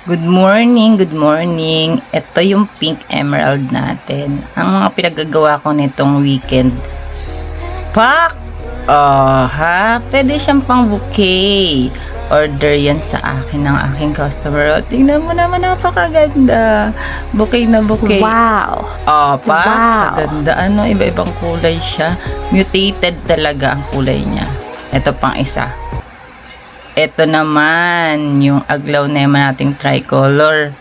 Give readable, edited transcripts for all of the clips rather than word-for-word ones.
Good morning, good morning. Ito yung pink emerald natin. Ang mga pinagagawa ko nitong weekend. Pak! Oh, ha? Pwede siyang pang bouquet. Order yan sa akin ng aking customer. Oh, tingnan mo naman, napakaganda. Bouquet na bouquet. Wow! Oh, pak! Wow. Kaganda. Ano, iba-ibang kulay siya. Mutated talaga ang kulay niya. Ito pang isa. Ito naman, yung aglaw nema nating tricolor.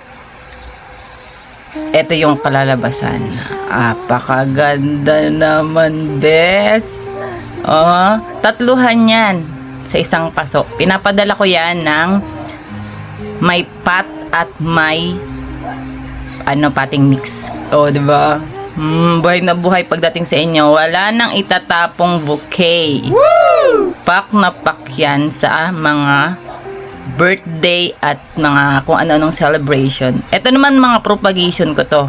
Ito yung kalalabasan. Apakaganda naman, bes. Oh, tatluhan yan sa isang paso. Pinapadala ko yan ng may pat at may pating mix. Oh, di ba? Buhay na buhay pagdating sa inyo. Wala nang itatapong bouquet. Woo! Pak na pak yan sa mga birthday at mga kung ano-anong celebration. Ito naman mga propagation ko to.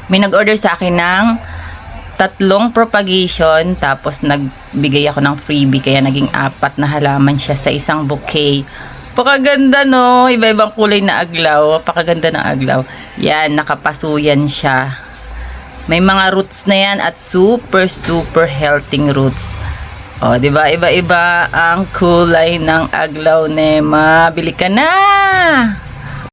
May nag-order sa akin ng 3 propagation, tapos nagbigay ako ng freebie, kaya naging 4 na halaman siya sa isang bouquet. Pakaganda, no? Iba-ibang kulay na aglaw. Pakaganda ng aglaw. Yan, nakapasuyan siya. May mga roots na yan at super healthy roots. O, di ba? Iba-iba ang kulay ng aglaw nema. Bili ka na!